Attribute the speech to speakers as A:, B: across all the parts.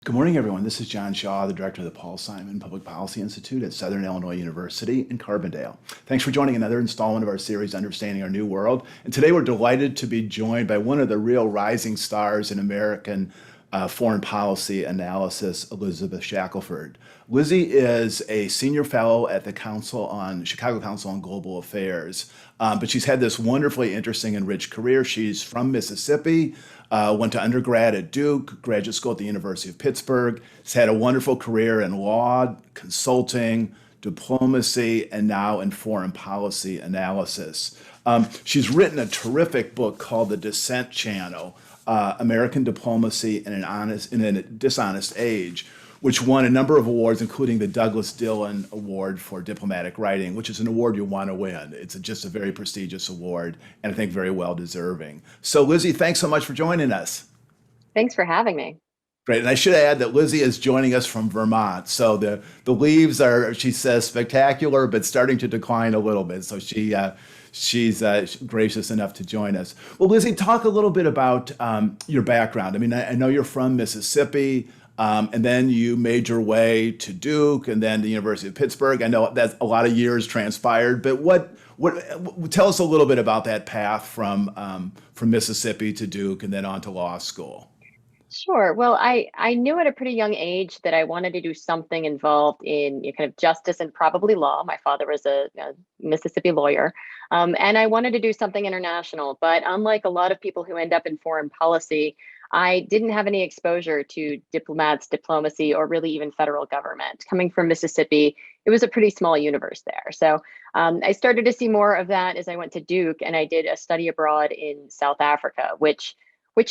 A: Good morning, everyone. This is John Shaw, the director of the Paul Simon Public Policy Institute at Southern Illinois University in Carbondale. Thanks for joining another installment of our series, Understanding Our New World. And today we're delighted to be joined by one of the real rising stars in American foreign policy analysis, Elizabeth Shackelford. Lizzie is a senior fellow at the Chicago Council on Global Affairs, but she's had this wonderfully interesting and rich career. She's from Mississippi, went to undergrad at Duke, graduate school at the University of Pittsburgh. Has had a wonderful career in law, consulting, diplomacy, and now in foreign policy analysis. She's written a terrific book called The Dissent Channel, American Diplomacy in a Dishonest Age, which won a number of awards, including the Douglas Dillon Award for Diplomatic Writing, which is an award you want to win. It's just a very prestigious award, and I think very well deserving. So, Lizzie, thanks so much for joining us.
B: Thanks for having me.
A: Great. And I should add that Lizzie is joining us from Vermont. So the leaves are, she says, spectacular, but starting to decline a little bit. So she's gracious enough to join us. Well, Lizzie, talk a little bit about your background. I mean, I know you're from Mississippi, and then you made your way to Duke and then the University of Pittsburgh. I know that a lot of years transpired, but what tell us a little bit about that path from Mississippi to Duke and then on to law school.
B: Sure. Well, I knew at a pretty young age that I wanted to do something involved in kind of justice and probably law. My father was a Mississippi lawyer, and I wanted to do something international. But unlike a lot of people who end up in foreign policy, I didn't have any exposure to diplomats, diplomacy, or really even federal government. Coming from Mississippi, it was a pretty small universe there. So I started to see more of that as I went to Duke, and I did a study abroad in South Africa, which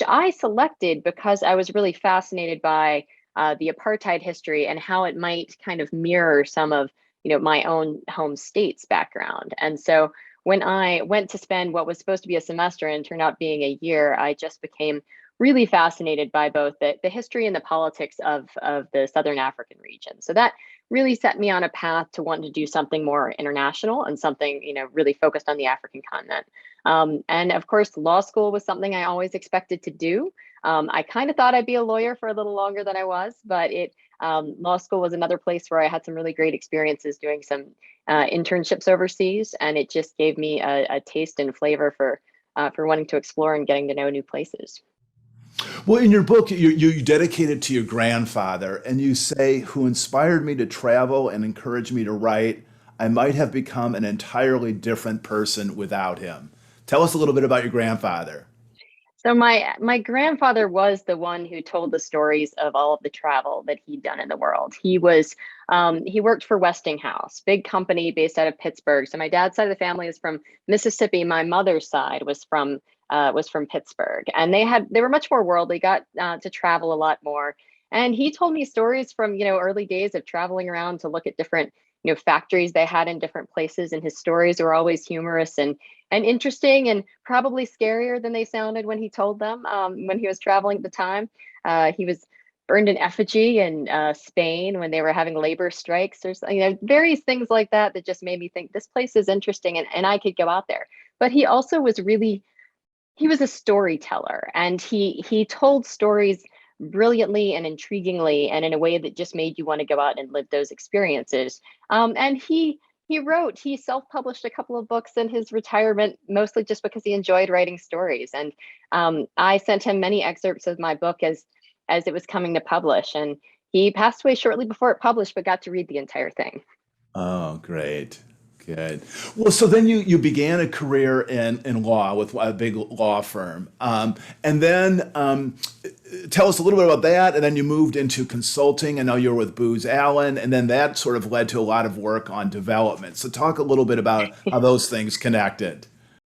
B: I selected because I was really fascinated by the apartheid history and how it might kind of mirror some of my own home state's background. And so when I went to spend what was supposed to be a semester and turned out being a year, I just became really fascinated by both the history and the politics of the Southern African region. So that really set me on a path to want to do something more international and something really focused on the African continent. And of course, law school was something I always expected to do. I kind of thought I'd be a lawyer for a little longer than I was, but law school was another place where I had some really great experiences doing some internships overseas, and it just gave me a taste and flavor for wanting to explore and getting to know new places.
A: Well, in your book, you dedicate it to your grandfather, and you say, who inspired me to travel and encouraged me to write. I might have become an entirely different person without him. Tell us a little bit about your grandfather.
B: So my grandfather was the one who told the stories of all of the travel that he'd done in the world. He worked for Westinghouse, big company based out of Pittsburgh. So my dad's side of the family is from Mississippi. My mother's side was from Pittsburgh, and they were much more worldly. Got to travel a lot more, and he told me stories from early days of traveling around to look at different factories they had in different places, and his stories were always humorous and interesting, and probably scarier than they sounded when he told them. When he was traveling at the time, he was burned in effigy in Spain when they were having labor strikes, or various things like that that just made me think this place is interesting, and I could go out there. But he was a storyteller, and he told stories brilliantly and intriguingly and in a way that just made you want to go out and live those experiences. And he self-published a couple of books in his retirement, mostly just because he enjoyed writing stories. And I sent him many excerpts of my book as it was coming to publish. And he passed away shortly before it published, but got to read the entire thing.
A: Oh, great. Good. Well, so then you began a career in law with a big law firm. And then tell us a little bit about that. And then you moved into consulting. I know you were with Booz Allen, and then that sort of led to a lot of work on development. So talk a little bit about how those things connected.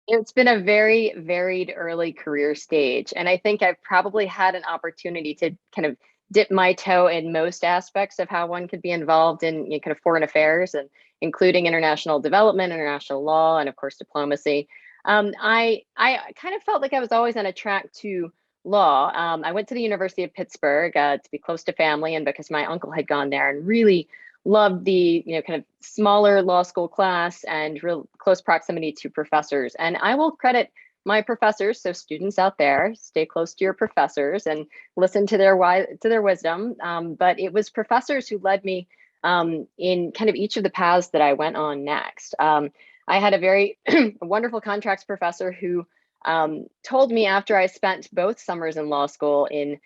B: It's been a very varied early career stage. And I think I've probably had an opportunity to kind of dip my toe in most aspects of how one could be involved in kind of foreign affairs, and including international development, international law, and of course, diplomacy. I kind of felt like I was always on a track to law. I went to the University of Pittsburgh to be close to family, and because my uncle had gone there, and really loved the kind of smaller law school class and real close proximity to professors. And I will credit my professors, so students out there, stay close to your professors and listen to their wisdom. But it was professors who led me in kind of each of the paths that I went on next. I had a very wonderful contracts professor who told me after I spent both summers in law school in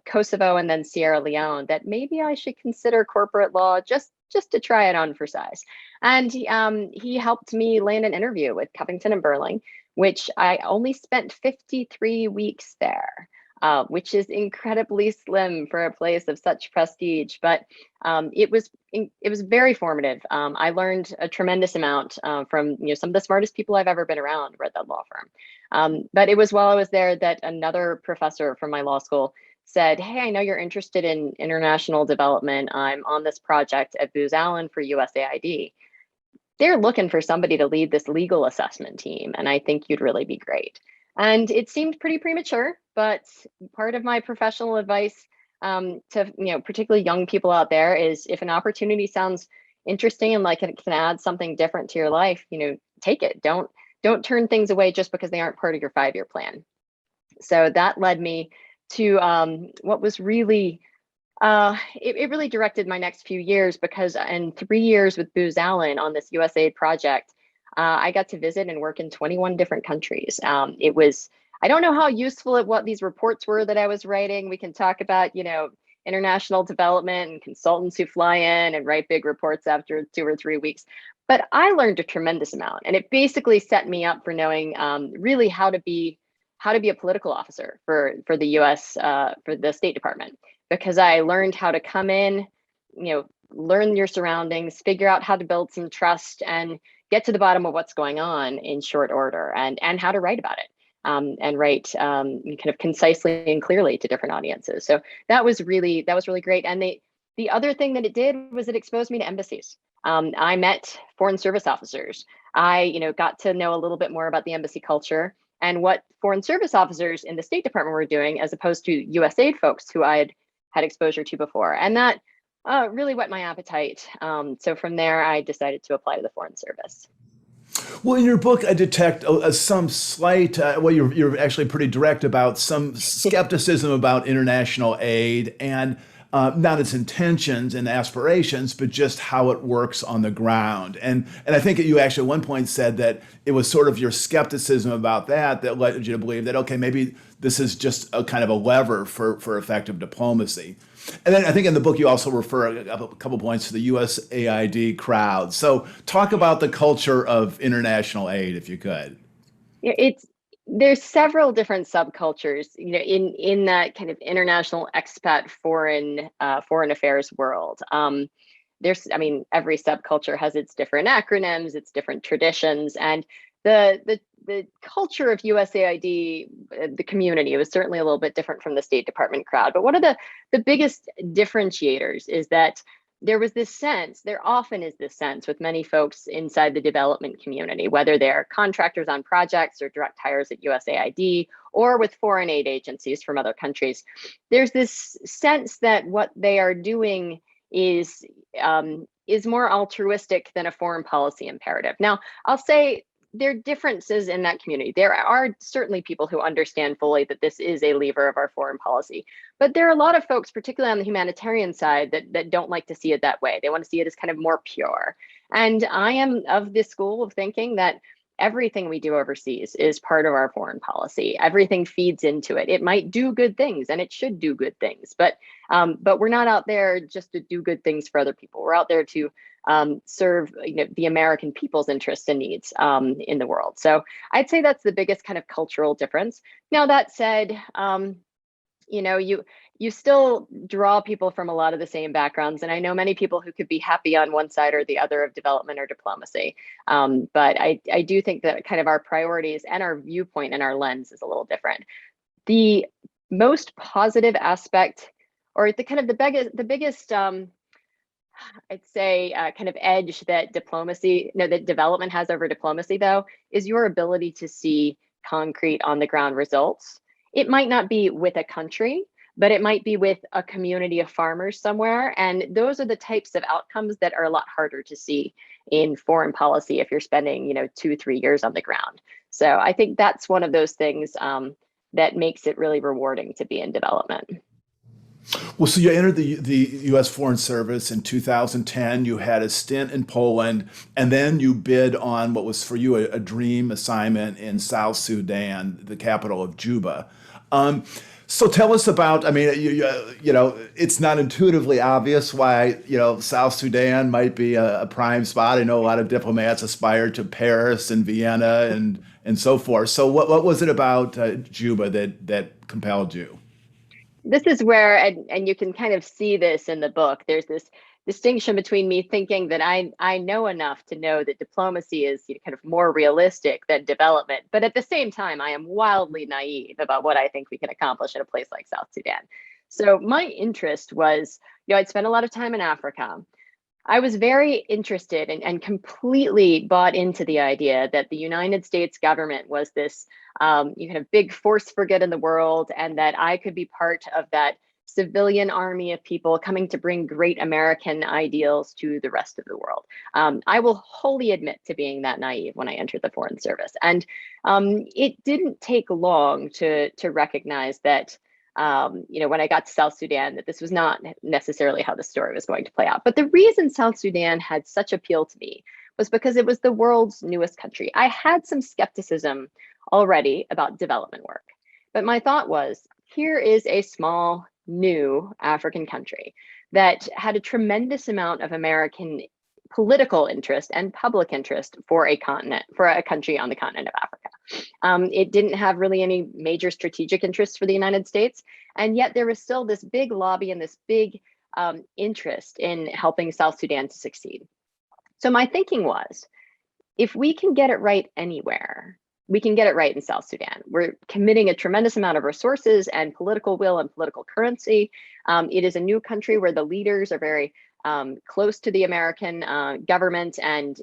B: Kosovo and then Sierra Leone that maybe I should consider corporate law just to try it on for size. And he helped me land an interview with Covington and Burling, which I only spent 53 weeks there. Which is incredibly slim for a place of such prestige, but it was very formative. I learned a tremendous amount from some of the smartest people I've ever been around were at that law firm. But it was while I was there that another professor from my law school said, "Hey, I know you're interested in international development. I'm on this project at Booz Allen for USAID. They're looking for somebody to lead this legal assessment team, and I think you'd really be great." And it seemed pretty premature, but part of my professional advice to particularly young people out there is if an opportunity sounds interesting and like it can add something different to your life, take it. Don't turn things away just because they aren't part of your 5-year plan. So that led me to what was really it really directed my next few years, because in 3 years with Booz Allen on this USAID project, I got to visit and work in 21 different countries. I don't know how useful what these reports were that I was writing. We can talk about, international development and consultants who fly in and write big reports after 2 or 3 weeks. But I learned a tremendous amount, and it basically set me up for knowing really how to be a political officer for the U.S. For the State Department, because I learned how to come in, learn your surroundings, figure out how to build some trust, and get to the bottom of what's going on in short order, and how to write about it. And write kind of concisely and clearly to different audiences. So that was really great. And the other thing that it did was it exposed me to embassies. I met foreign service officers. I got to know a little bit more about the embassy culture and what foreign service officers in the State Department were doing, as opposed to USAID folks who I had exposure to before. And that really whet my appetite. So from there, I decided to apply to the Foreign Service.
A: Well, in your book, I detect some slight, you're actually pretty direct about some skepticism about international aid, and not its intentions and aspirations, but just how it works on the ground. And I think that you actually at one point said that it was sort of your skepticism about that led you to believe that, okay, maybe this is just a kind of a lever for effective diplomacy. And then I think in the book you also refer a couple points to the USAID crowd. So talk about the culture of international aid, if you could.
B: There's several different subcultures, in that kind of international expat foreign affairs world. Every subculture has its different acronyms, its different traditions, and the culture of USAID, the community, was certainly a little bit different from the State Department crowd. But one of the biggest differentiators is that there often is this sense with many folks inside the development community, whether they're contractors on projects or direct hires at USAID or with foreign aid agencies from other countries. There's this sense that what they are doing is more altruistic than a foreign policy imperative. Now, I'll say there are differences in that community. There are certainly people who understand fully that this is a lever of our foreign policy, but there are a lot of folks, particularly on the humanitarian side, that don't like to see it that way. They want to see it as kind of more pure. And I am of this school of thinking that everything we do overseas is part of our foreign policy. Everything feeds into it. It might do good things, and it should do good things, but we're not out there just to do good things for other people. We're out there to serve the American people's interests and needs in the world. So I'd say that's the biggest kind of cultural difference. Now, that said, you still draw people from a lot of the same backgrounds, and I know many people who could be happy on one side or the other of development or diplomacy. But I do think that kind of our priorities and our viewpoint and our lens is a little different. The most positive aspect, or the biggest I'd say kind of edge that that development has over diplomacy, though, is your ability to see concrete on the ground results. It might not be with a country, but it might be with a community of farmers somewhere. And those are the types of outcomes that are a lot harder to see in foreign policy if you're spending, 2, 3 years on the ground. So I think that's one of those things that makes it really rewarding to be in development.
A: Well, so you entered the U.S. Foreign Service in 2010. You had a stint in Poland, and then you bid on what was for you a dream assignment in South Sudan, the capital of Juba. Um, so tell us about. I mean, it's not intuitively obvious why South Sudan might be a prime spot. I know a lot of diplomats aspire to Paris and Vienna and so forth. So what was it about Juba that compelled you?
B: This is where, and you can kind of see this in the book, there's this distinction between me thinking that I know enough to know that diplomacy is kind of more realistic than development, but at the same time I am wildly naive about what I think we can accomplish in a place like South Sudan. So my interest was, I'd spent a lot of time in Africa. I was very interested and completely bought into the idea that the United States government was this kind of big force for good in the world, and that I could be part of that civilian army of people coming to bring great American ideals to the rest of the world. I will wholly admit to being that naive when I entered the Foreign Service. And it didn't take long to recognize that when I got to South Sudan, that this was not necessarily how the story was going to play out. But the reason South Sudan had such appeal to me was because it was the world's newest country. I had some skepticism already about development work, but my thought was, here is a small, new African country that had a tremendous amount of American political interest and public interest for a country on the continent of Africa. It didn't have really any major strategic interests for the United States, and yet there was still this big lobby and this big interest in helping South Sudan to succeed. So my thinking was, if we can get it right anywhere, we can get it right in South Sudan. We're committing a tremendous amount of resources and political will and political currency. It is a new country where the leaders are very close to the American government, and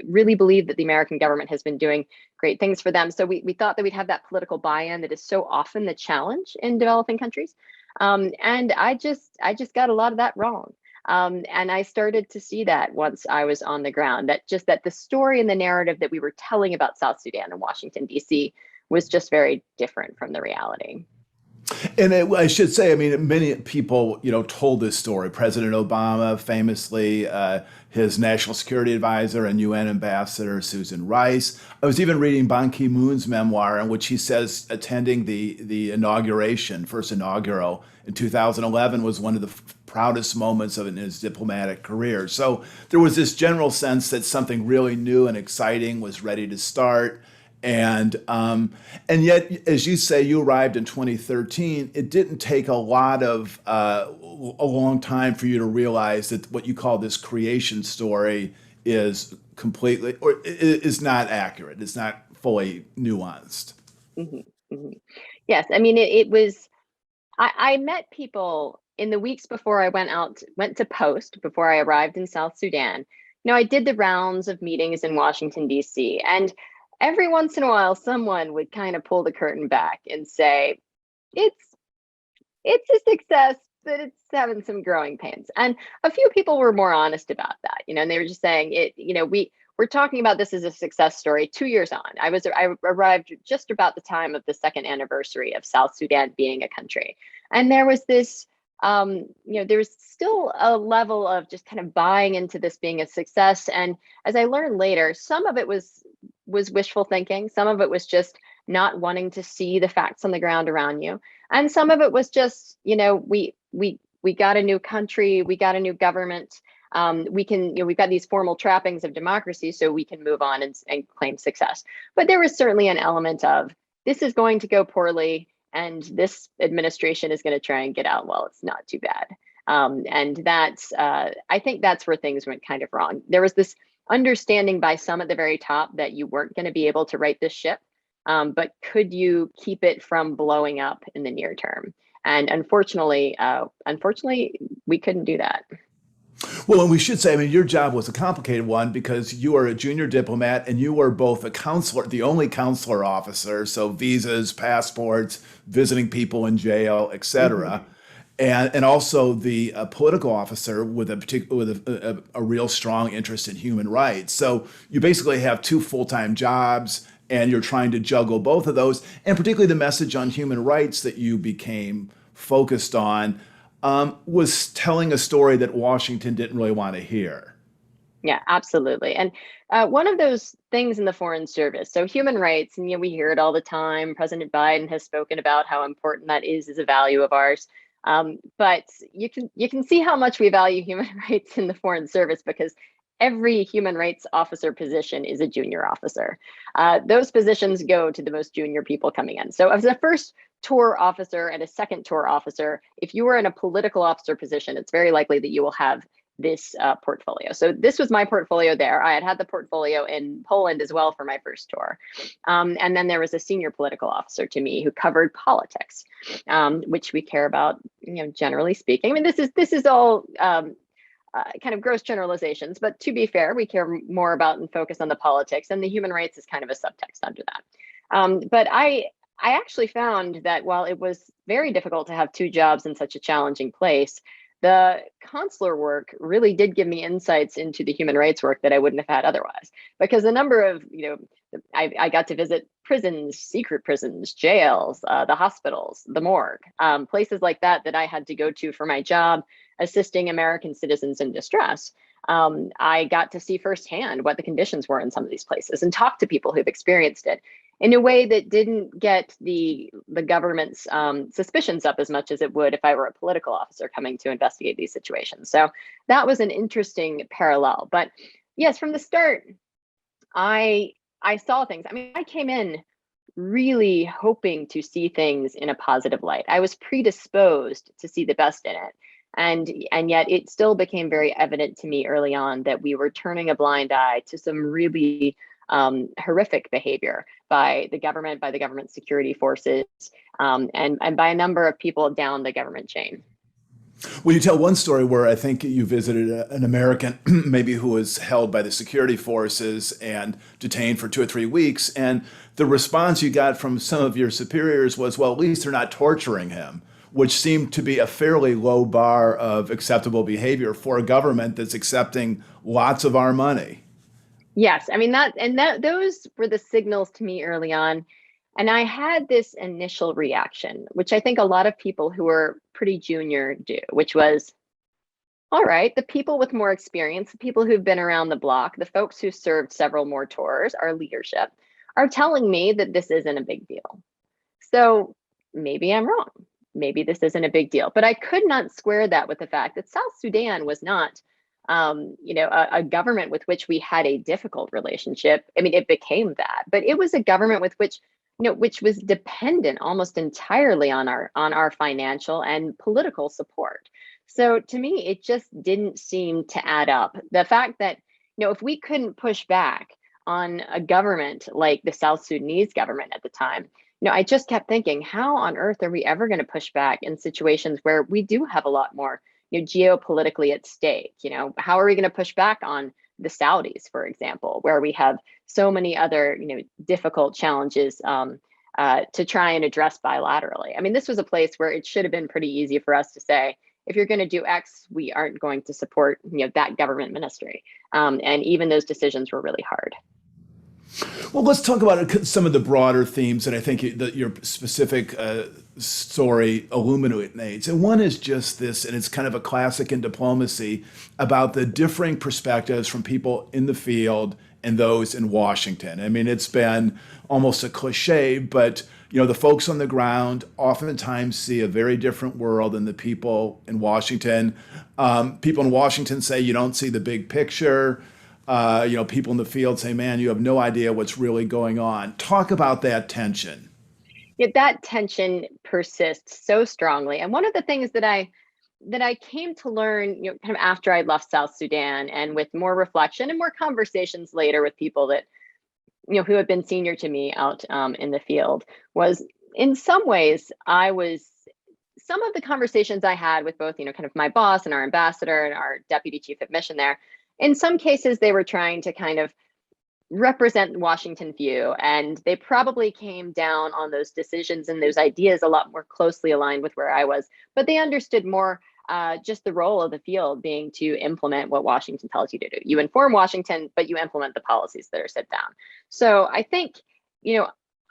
B: really believe that the American government has been doing great things for them. So we thought that we'd have that political buy-in that is so often the challenge in developing countries. And I just got a lot of that wrong. And I started to see that once I was on the ground, that the story and the narrative that we were telling about South Sudan and Washington, D.C. was just very different from the reality.
A: And I should say, I mean, many people, told this story. President Obama, famously, his national security advisor and UN ambassador, Susan Rice. I was even reading Ban Ki-moon's memoir, in which he says attending the inauguration, first inaugural in 2011, was one of the proudest moments of his diplomatic career. So there was this general sense that something really new and exciting was ready to start. And yet, as you say, you arrived in 2013. It didn't take a long time for you to realize that what you call this creation story is completely, or is not accurate. It's not fully nuanced.
B: Hmm. Hmm. Yes, I mean it was. I met people in the weeks before I went to post before I arrived in South Sudan. I did the rounds of meetings in Washington, D.C., and every once in a while, someone would kind of pull the curtain back and say, it's a success, but it's having some growing pains. And a few people were more honest about that, and they were just saying we're talking about this as a success story 2 years on. I arrived just about the time of the second anniversary of South Sudan being a country. And there was this, there was still a level of just kind of buying into this being a success. And as I learned later, some of it was wishful thinking. Some of it was just not wanting to see the facts on the ground around you. And some of it was just, we got a new country, we got a new government. We've got these formal trappings of democracy, so we can move on and claim success. But there was certainly an element of, this is going to go poorly, and this administration is going to try and get out while it's not too bad. And I think that's where things went kind of wrong. There was this understanding by some at the very top that you weren't going to be able to right this ship, but could you keep it from blowing up in the near term? And unfortunately, we couldn't do that.
A: Well, and we should say, I mean, your job was a complicated one because you were a junior diplomat and you were both a counselor, the only counselor officer, so visas, passports, visiting people in jail, etc. and also the political officer with a real strong interest in human rights. So you basically have two full-time jobs, and you're trying to juggle both of those, and particularly the message on human rights that you became focused on was telling a story that Washington didn't really want to hear.
B: Yeah, absolutely. And one of those things in the Foreign Service, so human rights, and we hear it all the time. President Biden has spoken about how important that is as a value of ours. But you can see how much we value human rights in the Foreign Service because every human rights officer position is a junior officer. Those positions go to the most junior people coming in. So as a first tour officer and a second tour officer, if you were in a political officer position, it's very likely that you will have this portfolio. So this was my portfolio there. I had the portfolio in Poland as well for my first tour. And then there was a senior political officer to me who covered politics, which we care about, generally speaking. I mean, this is all kind of gross generalizations, but to be fair, we care more about and focus on the politics, and the human rights is kind of a subtext under that. But I actually found that while it was very difficult to have two jobs in such a challenging place, the consular work really did give me insights into the human rights work that I wouldn't have had otherwise. Because the number of, I got to visit prisons, secret prisons, jails, the hospitals, the morgue, places like that I had to go to for my job, assisting American citizens in distress. I got to see firsthand what the conditions were in some of these places and talk to people who've experienced it in a way that didn't get the government's suspicions up as much as it would if I were a political officer coming to investigate these situations. So that was an interesting parallel. But yes, from the start, I saw things. I mean, I came in really hoping to see things in a positive light. I was predisposed to see the best in it. And yet it still became very evident to me early on that we were turning a blind eye to some really horrific behavior by the government security forces, and by a number of people down the government chain.
A: Well, you tell one story where I think you visited an American, maybe who was held by the security forces and detained for 2 or 3 weeks. And the response you got from some of your superiors was, well, at least they're not torturing him, which seemed to be a fairly low bar of acceptable behavior for a government that's accepting lots of our money.
B: Yes, I mean those were the signals to me early on. And I had this initial reaction, which I think a lot of people who are pretty junior do, which was, all right, the people with more experience, the people who've been around the block, the folks who served several more tours, our leadership, are telling me that this isn't a big deal. So maybe I'm wrong. Maybe this isn't a big deal. But I could not square that with the fact that South Sudan was not a government with which we had a difficult relationship. I mean, it became that, but it was a government with which, which was dependent almost entirely on our financial and political support. So to me, it just didn't seem to add up. The fact that, if we couldn't push back on a government like the South Sudanese government at the time, I just kept thinking, how on earth are we ever going to push back in situations where we do have a lot more geopolitically at stake? How are we going to push back on the Saudis, for example, where we have so many other, difficult challenges to try and address bilaterally? I mean, this was a place where it should have been pretty easy for us to say, if you're going to do X, we aren't going to support, that government ministry. And even those decisions were really hard.
A: Well, let's talk about some of the broader themes that I think that your specific story illuminates. And one is just this, and it's kind of a classic in diplomacy, about the differing perspectives from people in the field and those in Washington. I mean, it's been almost a cliche, but the folks on the ground oftentimes see a very different world than the people in Washington. People in Washington say you don't see the big picture. People in the field say, man, you have no idea what's really going on. Talk about that tension.
B: Yeah, that tension persists so strongly. And one of the things that I came to learn, kind of after I left South Sudan, and with more reflection and more conversations later with people that, who had been senior to me out in the field, was in some ways some of the conversations I had with both, kind of my boss and our ambassador and our deputy chief of mission there. In some cases, they were trying to kind of represent Washington view, and they probably came down on those decisions and those ideas a lot more closely aligned with where I was. But they understood more just the role of the field being to implement what Washington tells you to do. You inform Washington, but you implement the policies that are set down. So I think,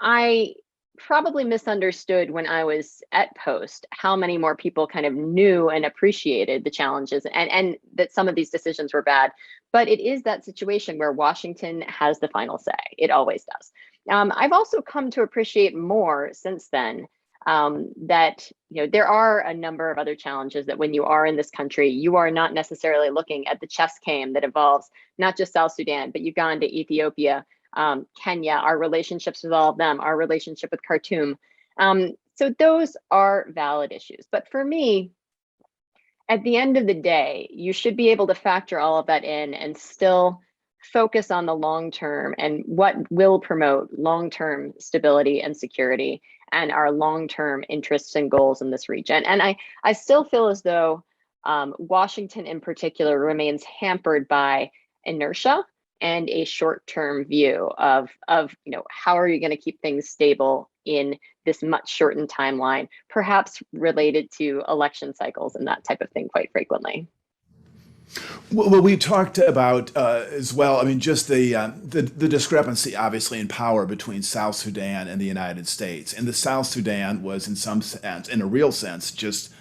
B: I probably misunderstood when I was at Post how many more people kind of knew and appreciated the challenges and that some of these decisions were bad. But it is that situation where Washington has the final say. It always does. I've also come to appreciate more since then that there are a number of other challenges that when you are in this country, you are not necessarily looking at the chess game that involves not just South Sudan, but Uganda, Ethiopia, Kenya, our relationships with all of them, our relationship with Khartoum. So those are valid issues. But for me, at the end of the day, you should be able to factor all of that in and still focus on the long term and what will promote long-term stability and security and our long-term interests and goals in this region. And I still feel as though Washington in particular remains hampered by inertia and a short-term view of how are you going to keep things stable in this much shortened timeline, perhaps related to election cycles and that type of thing quite frequently.
A: Well, we talked about as well. I mean, just the discrepancy, obviously, in power between South Sudan and the United States. And the South Sudan was, in some sense, in a real sense, just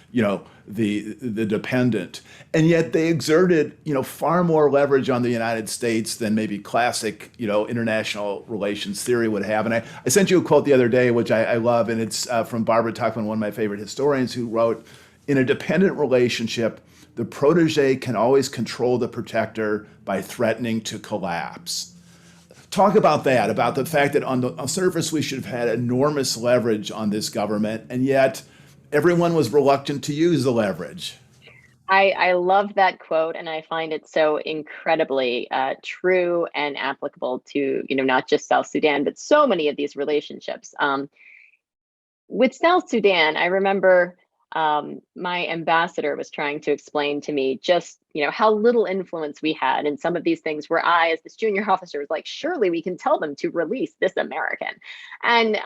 A: the dependent, and yet they exerted far more leverage on the United States than maybe classic international relations theory would have. And I sent you a quote the other day, which I love, and it's from Barbara Tuchman, one of my favorite historians, who wrote, "In a dependent relationship, the protege can always control the protector by threatening to collapse." Talk about that, about the fact that on the surface we should have had enormous leverage on this government, and yet everyone was reluctant to use the leverage.
B: I love that quote, and I find it so incredibly true and applicable to not just South Sudan, but so many of these relationships. With South Sudan, I remember my ambassador was trying to explain to me just how little influence we had in some of these things, where I, as this junior officer, was like, surely we can tell them to release this American. And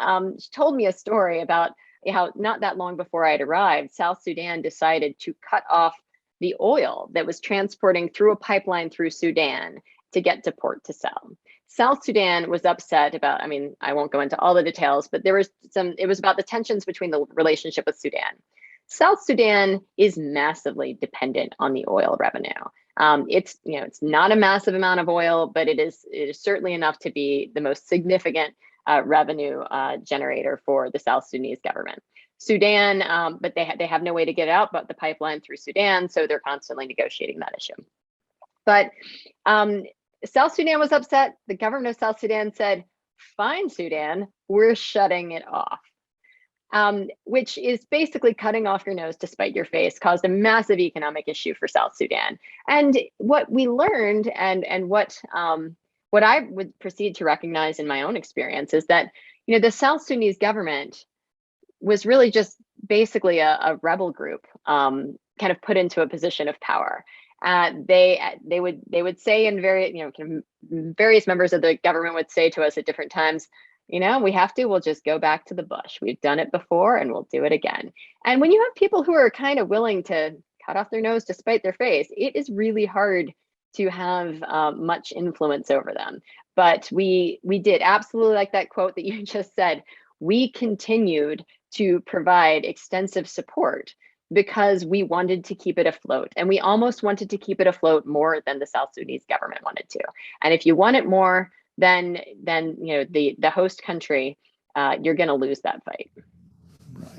B: she told me a story about how not that long before I'd arrived, South Sudan decided to cut off the oil that was transporting through a pipeline through Sudan to get to port to sell. South Sudan was upset about, I mean, I won't go into all the details, but it was about the tensions between the relationship with Sudan. South Sudan is massively dependent on the oil revenue. It's not a massive amount of oil, but it is certainly enough to be the most significant revenue generator for the South Sudanese government. Sudan, but they have no way to get out but the pipeline through Sudan, so they're constantly negotiating that issue. But South Sudan was upset. The government of South Sudan said, "Fine, Sudan, we're shutting it off." Which is basically cutting off your nose to spite your face, caused a massive economic issue for South Sudan. And what we learned, and what I would proceed to recognize in my own experience, is that the South Sudanese government was really just basically a rebel group, kind of put into a position of power. They would say, in various members of the government would say to us at different times, we'll just go back to the bush. We've done it before and we'll do it again. And when you have people who are kind of willing to cut off their nose to spite their face, it is really hard to have much influence over them. But we did absolutely, like that quote that you just said, we continued to provide extensive support because we wanted to keep it afloat. And we almost wanted to keep it afloat more than the South Sudanese government wanted to. And if you want it more, then the host country, you're going to lose that fight.
A: Right.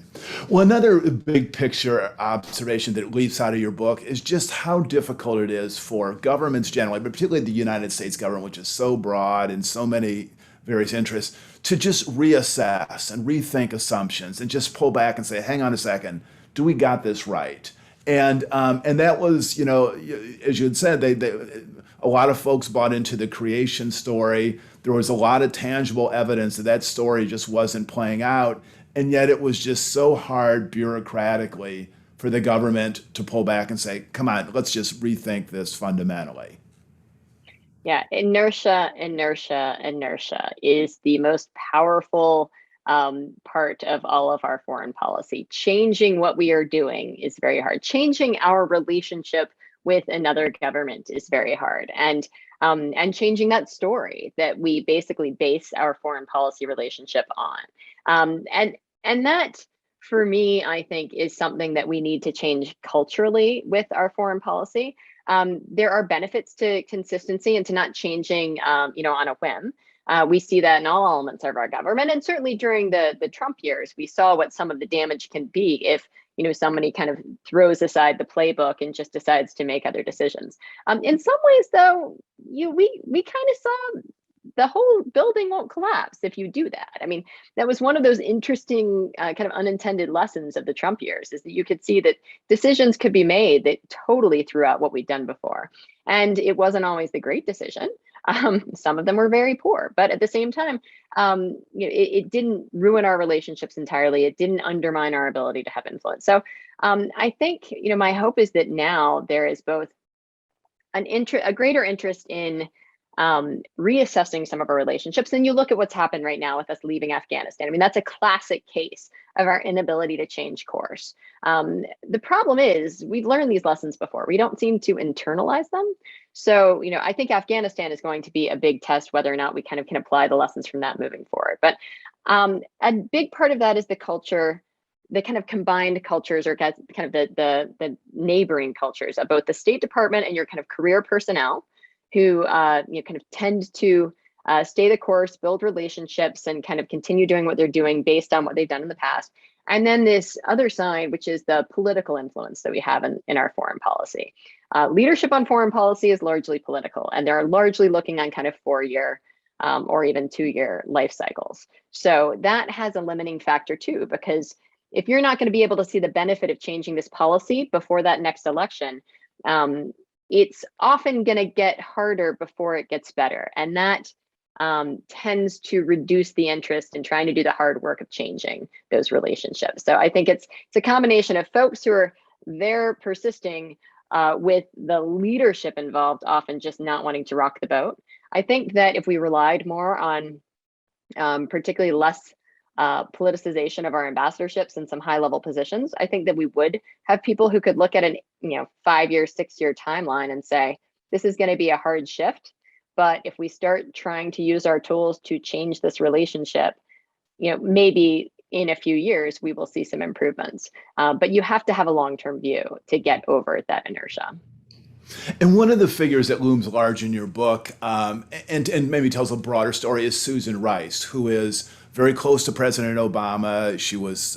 A: Well, another big picture observation that leaps out of your book is just how difficult it is for governments generally, but particularly the United States government, which is so broad and so many various interests, to just reassess and rethink assumptions and just pull back and say, hang on a second, do we got this right? And that was, as you had said, a lot of folks bought into the creation story. There was a lot of tangible evidence that story just wasn't playing out. And yet it was just so hard bureaucratically for the government to pull back and say, come on, let's just rethink this fundamentally.
B: Yeah, inertia is the most powerful part of all of our foreign policy. Changing what we are doing is very hard. Changing our relationship with another government is very hard, and changing that story that we basically base our foreign policy relationship on, and that, for me, I think, is something that we need to change culturally with our foreign policy. There are benefits to consistency and to not changing, on a whim. We see that in all elements of our government, and certainly during the Trump years, we saw what some of the damage can be if somebody kind of throws aside the playbook and just decides to make other decisions. In some ways, though, we kind of saw the whole building won't collapse if you do that. I mean, that was one of those interesting kind of unintended lessons of the Trump years, is that you could see that decisions could be made that totally threw out what we'd done before. And it wasn't always the great decision. Some of them were very poor, but at the same time, it didn't ruin our relationships entirely. It didn't undermine our ability to have influence. So I think, my hope is that now there is both a greater interest in reassessing some of our relationships. And you look at what's happened right now with us leaving Afghanistan. I mean, that's a classic case of our inability to change course. The problem is we've learned these lessons before. We don't seem to internalize them. So, I think Afghanistan is going to be a big test whether or not we kind of can apply the lessons from that moving forward. But a big part of that is the culture, the kind of combined cultures, or kind of the neighboring cultures of both the State Department and your kind of career personnel, who kind of tend to stay the course, build relationships, and kind of continue doing what they're doing based on what they've done in the past. And then this other side, which is the political influence that we have in our foreign policy. Leadership on foreign policy is largely political, and they're largely looking on kind of 4-year or even 2-year life cycles. So that has a limiting factor too, because if you're not going to be able to see the benefit of changing this policy before that next election, it's often going to get harder before it gets better. And that tends to reduce the interest in trying to do the hard work of changing those relationships. So I think it's a combination of folks who are there persisting with the leadership involved, often just not wanting to rock the boat. I think that if we relied more on particularly less politicization of our ambassadorships and some high level positions, I think that we would have people who could look at an 5-year, 6-year timeline and say, this is going to be a hard shift. But if we start trying to use our tools to change this relationship, maybe in a few years, we will see some improvements. But you have to have a long-term view to get over that inertia.
A: And one of the figures that looms large in your book, and maybe tells a broader story, is Susan Rice, who is very close to President Obama. She was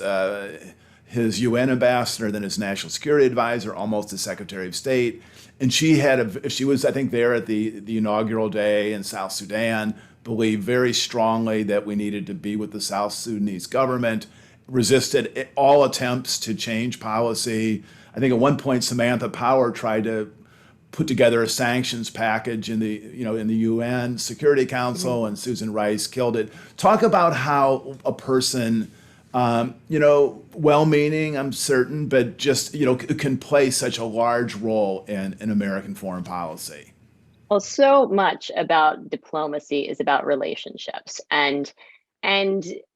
A: his UN ambassador, then his national security advisor, almost as Secretary of State. And she was, I think, there at the inaugural day in South Sudan, believed very strongly that we needed to be with the South Sudanese government, resisted all attempts to change policy. I think at one point Samantha Power tried to put together a sanctions package in the UN Security Council, and Susan Rice killed it. Talk about how a person, well-meaning, I'm certain, but just can play such a large role in American foreign policy.
B: Well, so much about diplomacy is about relationships, and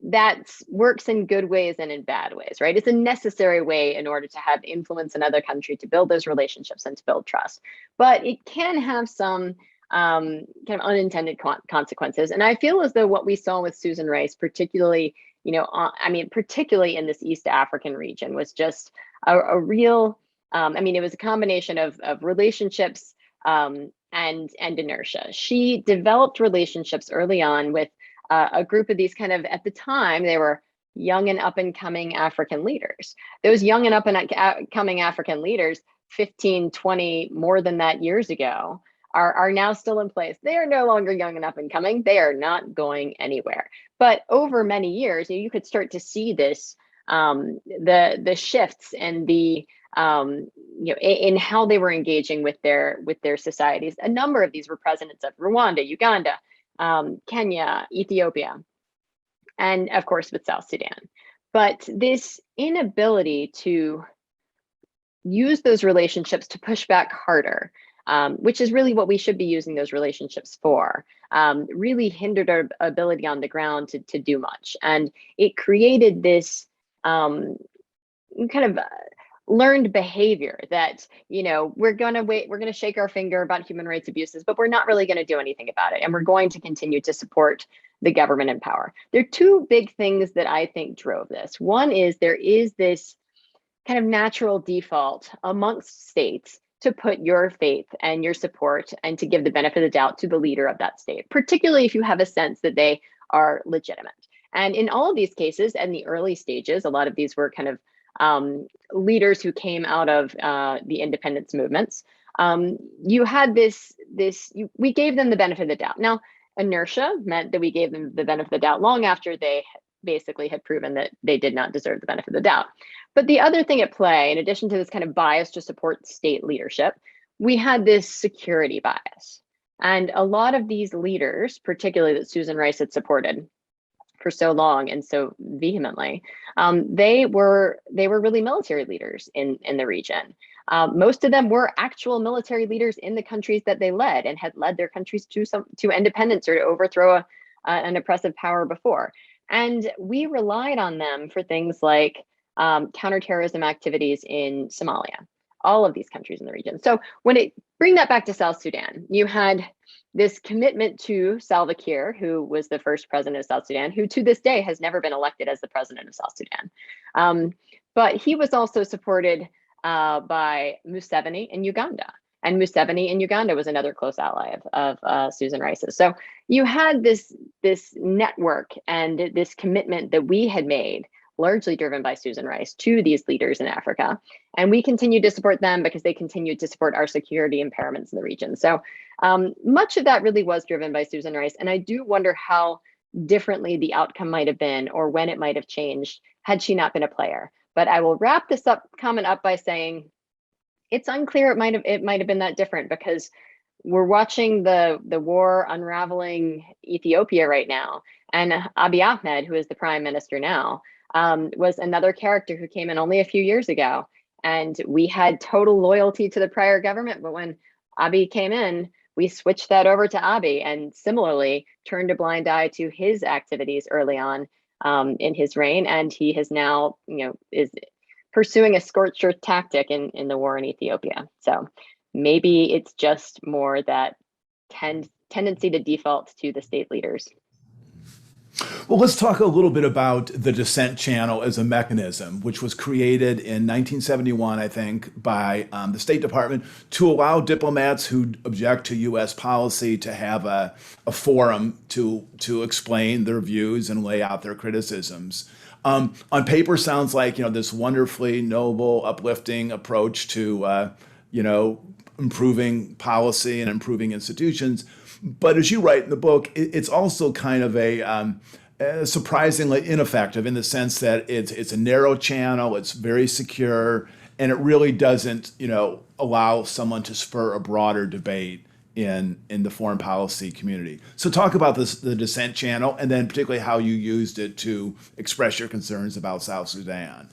B: that works in good ways and in bad ways, right? It's a necessary way in order to have influence in other countries, to build those relationships and to build trust. But it can have some kind of unintended consequences. And I feel as though what we saw with Susan Rice, particularly, particularly in this East African region, was just a real, it was a combination of relationships and inertia. She developed relationships early on with a group of these kind of, at the time, they were young and up and coming African leaders. Those young and up and coming African leaders, 15, 20, more than that years ago, are now still in place. They are no longer young and up and coming. They are not going anywhere. But over many years, you could start to see this, the shifts and the in how they were engaging with their societies. A number of these were presidents of Rwanda, Uganda, Kenya, Ethiopia, and of course with South Sudan. But this inability to use those relationships to push back harder which is really what we should be using those relationships for, really hindered our ability on the ground to do much. And it created this kind of learned behavior that, we're going to wait, we're going to shake our finger about human rights abuses, but we're not really going to do anything about it. And we're going to continue to support the government in power. There are two big things that I think drove this. One is there is this kind of natural default amongst states to put your faith and your support and to give the benefit of the doubt to the leader of that state, particularly if you have a sense that they are legitimate. And in all of these cases, in the early stages, a lot of these were kind of leaders who came out of the independence movements. You had we gave them the benefit of the doubt. Now, inertia meant that we gave them the benefit of the doubt long after they basically had proven that they did not deserve the benefit of the doubt. But the other thing at play, in addition to this kind of bias to support state leadership, we had this security bias. And a lot of these leaders, particularly that Susan Rice had supported for so long and so vehemently, they were really military leaders in the region. Most of them were actual military leaders in the countries that they led and had led their countries to independence or to overthrow an oppressive power before. And we relied on them for things like counterterrorism activities in Somalia, all of these countries in the region. So bring that back to South Sudan, you had this commitment to Salva Kiir, who was the first president of South Sudan, who to this day has never been elected as the president of South Sudan. But he was also supported by Museveni in Uganda. And Museveni in Uganda was another close ally of Susan Rice's. So you had this network and this commitment that we had made, largely driven by Susan Rice, to these leaders in Africa. And we continued to support them because they continued to support our security impairments in the region. So much of that really was driven by Susan Rice. And I do wonder how differently the outcome might have been or when it might have changed had she not been a player. But I will wrap this comment up by saying it's unclear it might have been that different, because we're watching the war unraveling Ethiopia right now. And Abiy Ahmed, who is the prime minister now, was another character who came in only a few years ago. And we had total loyalty to the prior government. But when Abiy came in, we switched that over to Abiy and similarly turned a blind eye to his activities early on in his reign. And he has now, is pursuing a scorched earth tactic in the war in Ethiopia. So maybe it's just more that tendency to default to the state leaders.
A: Well, let's talk a little bit about the dissent channel as a mechanism, which was created in 1971, I think, by the State Department to allow diplomats who object to U.S. policy to have a forum to explain their views and lay out their criticisms. On paper, sounds like this wonderfully noble, uplifting approach to improving policy and improving institutions. But as you write in the book, it's also kind of a surprisingly ineffective in the sense that it's a narrow channel, it's very secure, and it really doesn't allow someone to spur a broader debate in the foreign policy community. So talk about the dissent channel, and then particularly how you used it to express your concerns about South Sudan.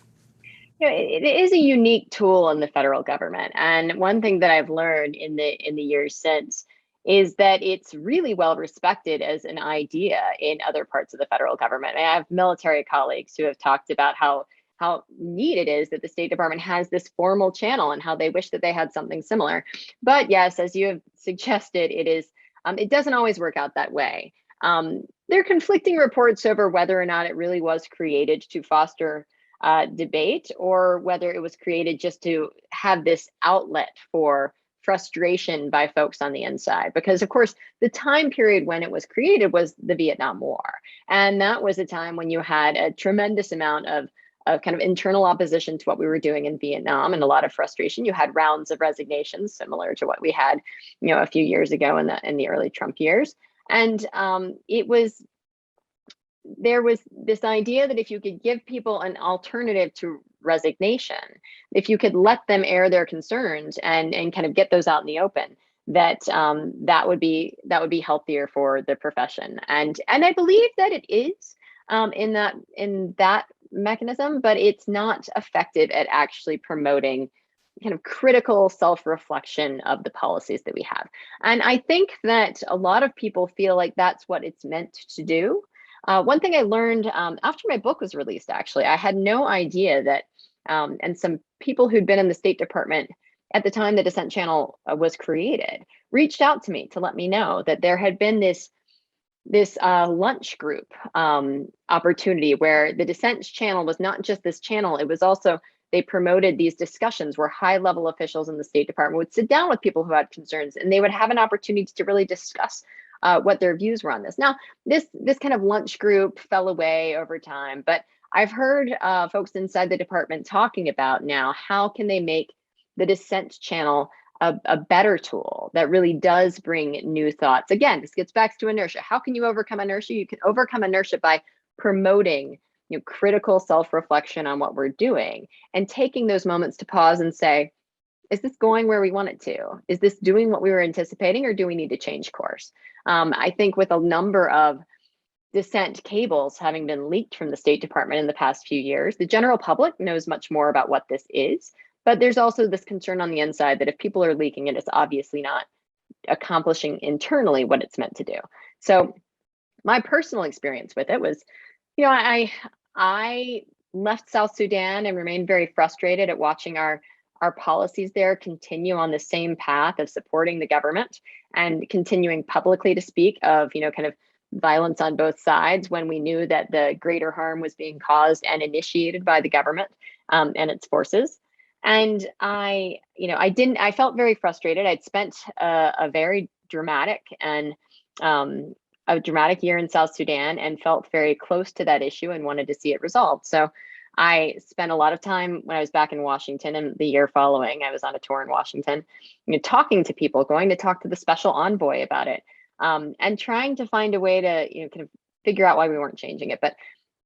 B: It is a unique tool in the federal government, and one thing that I've learned in the years since is that it's really well respected as an idea in other parts of the federal government. I have military colleagues who have talked about how neat it is that the State Department has this formal channel and how they wish that they had something similar. But yes, as you have suggested, it doesn't always work out that way. There are conflicting reports over whether or not it really was created to foster debate, or whether it was created just to have this outlet for frustration by folks on the inside. Because of course, the time period when it was created was the Vietnam War. And that was a time when you had a tremendous amount of kind of internal opposition to what we were doing in Vietnam and a lot of frustration. You had rounds of resignations similar to what we had, a few years ago in the early Trump years. And there was this idea that if you could give people an alternative to resignation, if you could let them air their concerns and kind of get those out in the open, that would be healthier for the profession. And I believe that it is in that mechanism, but it's not effective at actually promoting kind of critical self-reflection of the policies that we have. And I think that a lot of people feel like that's what it's meant to do. One thing I learned after my book was released, actually, I had no idea that, and some people who'd been in the State Department at the time the Dissent Channel was created reached out to me to let me know that there had been this lunch group opportunity where the Dissent Channel was not just this channel, it was also, they promoted these discussions where high level officials in the State Department would sit down with people who had concerns, and they would have an opportunity to really discuss what their views were on this. Now, this kind of lunch group fell away over time, but I've heard folks inside the department talking about now how can they make the Dissent Channel a better tool that really does bring new thoughts. Again, this gets back to inertia. How can you overcome inertia? You can overcome inertia by promoting critical self-reflection on what we're doing and taking those moments to pause and say, is this going where we want it to? Is this doing what we were anticipating, or do we need to change course? I think with a number of dissent cables having been leaked from the State Department in the past few years, the general public knows much more about what this is. But there's also this concern on the inside that if people are leaking it, it's obviously not accomplishing internally what it's meant to do. So my personal experience with it was, I left South Sudan and remained very frustrated at watching our policies there continue on the same path of supporting the government and continuing publicly to speak of, kind of violence on both sides when we knew that the greater harm was being caused and initiated by the government and its forces. And I felt very frustrated. I'd spent a very dramatic and a dramatic year in South Sudan and felt very close to that issue and wanted to see it resolved. So I spent a lot of time when I was back in Washington, and the year following, I was on a tour in Washington, talking to people, going to talk to the special envoy about it, and trying to find a way to, kind of figure out why we weren't changing it. But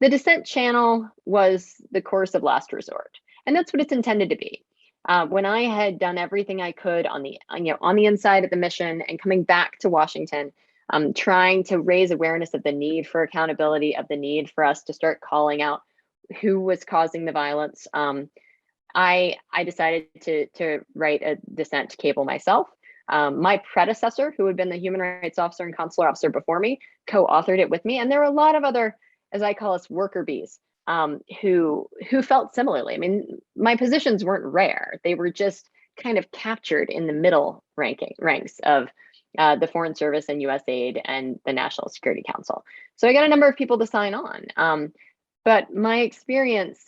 B: the Dissent Channel was the course of last resort. And that's what it's intended to be. When I had done everything I could on the inside of the mission and coming back to Washington, trying to raise awareness of the need for accountability, of the need for us to start calling out who was causing the violence, I decided to write a dissent cable myself. My predecessor, who had been the human rights officer and consular officer before me, co-authored it with me. And there were a lot of other, as I call us, worker bees, who felt similarly. I mean, my positions weren't rare. They were just kind of captured in the middle ranks of the Foreign Service and USAID and the National Security Council. So I got a number of people to sign on. But my experience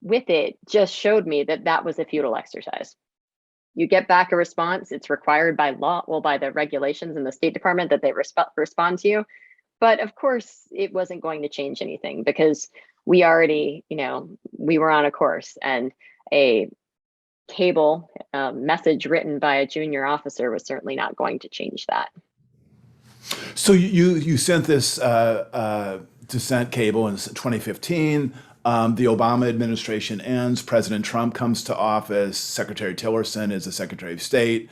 B: with it just showed me that that was a futile exercise. You get back a response. It's required by law, by the regulations in the State Department that they respond to you. But of course, it wasn't going to change anything because we already, we were on a course, and a cable message written by a junior officer was certainly not going to change that.
A: So you sent this dissent cable in 2015. The Obama administration ends. President Trump comes to office. Secretary Tillerson is the Secretary of State.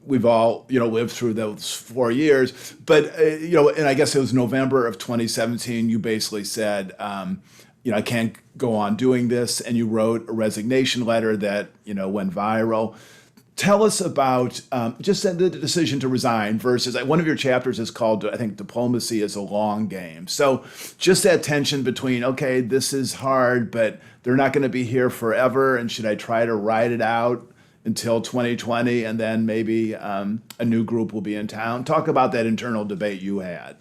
A: We've all, lived through those 4 years. But, and I guess it was November of 2017, you basically said, I can't go on doing this. And you wrote a resignation letter that, went viral. Tell us about just the decision to resign versus one of your chapters is called, I think, Diplomacy is a Long Game. So just that tension between, okay, this is hard, but they're not going to be here forever. And should I try to ride it out until 2020 and then maybe a new group will be in town? Talk about that internal debate you had.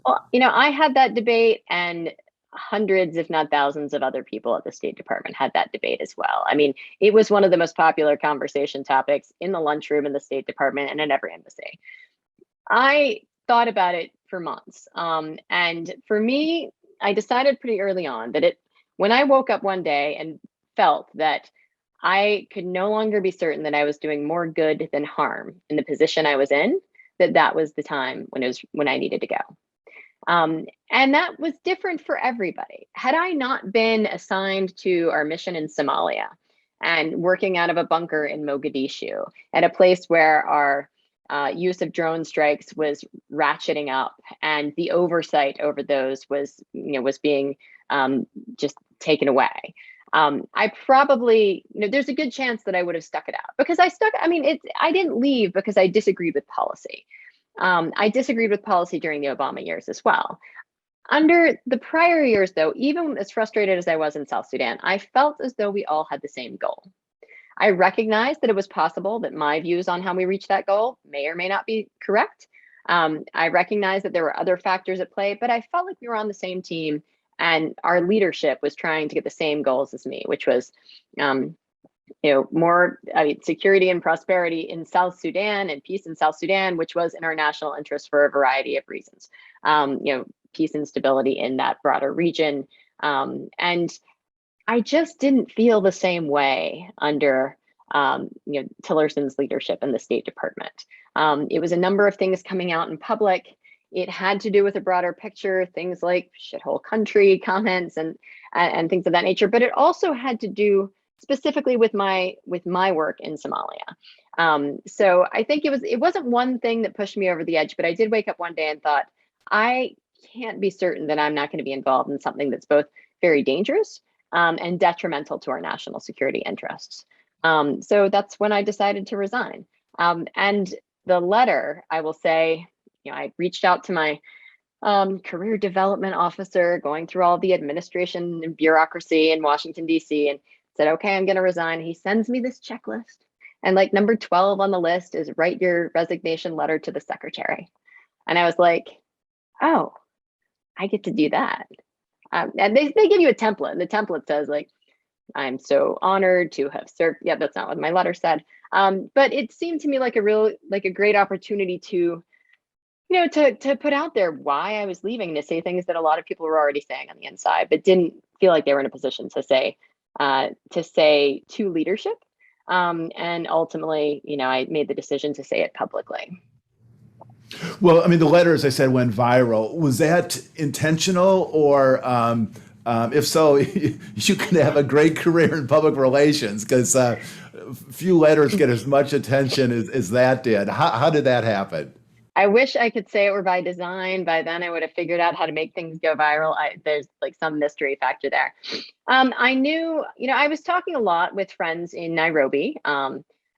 B: Well, I had that debate, and hundreds, if not thousands, of other people at the State Department had that debate as well. I mean, it was one of the most popular conversation topics in the lunchroom in the State Department and in every embassy. I thought about it for months. And for me, I decided pretty early on that when I woke up one day and felt that I could no longer be certain that I was doing more good than harm in the position I was in, that was the time when I needed to go. And that was different for everybody. Had I not been assigned to our mission in Somalia and working out of a bunker in Mogadishu, at a place where our use of drone strikes was ratcheting up, and the oversight over those was being just taken away. I probably, there's a good chance that I would have stuck it out because I didn't leave because I disagreed with policy. I disagreed with policy during the Obama years as well. Under the prior years, though, even as frustrated as I was in South Sudan, I felt as though we all had the same goal. I recognized that it was possible that my views on how we reach that goal may or may not be correct. I recognized that there were other factors at play, but I felt like we were on the same team and our leadership was trying to get the same goals as me, which was more security and prosperity in South Sudan and peace in South Sudan, which was in our national interest for a variety of reasons. Peace and stability in that broader region. And I just didn't feel the same way under Tillerson's leadership in the State Department. It was a number of things coming out in public. It had to do with a broader picture, things like shithole country comments and things of that nature. But it also had to do specifically with my work in Somalia. So I think it wasn't one thing that pushed me over the edge, but I did wake up one day and thought, I can't be certain that I'm not going to be involved in something that's both very dangerous and detrimental to our national security interests. So that's when I decided to resign. And the letter, I will say, I reached out to my career development officer, going through all the administration and bureaucracy in Washington, D.C., and said, okay, I'm going to resign. He sends me this checklist. And like number 12 on the list is write your resignation letter to the secretary. And I was like, oh, I get to do that. And they give you a template, and the template says like, I'm so honored to have served. Yeah, that's not what my letter said. But it seemed to me like a great opportunity to, to put out there why I was leaving, to say things that a lot of people were already saying on the inside, but didn't feel like they were in a position to say to leadership. And ultimately, I made the decision to say it publicly.
A: Well, I mean, the letter, as I said, went viral. Was that intentional, or if so, you can have a great career in public relations because few letters get as much attention as that did. How did that happen?
B: I wish I could say it were by design. By then, I would have figured out how to make things go viral. There's like some mystery factor there. I knew, I was talking a lot with friends in Nairobi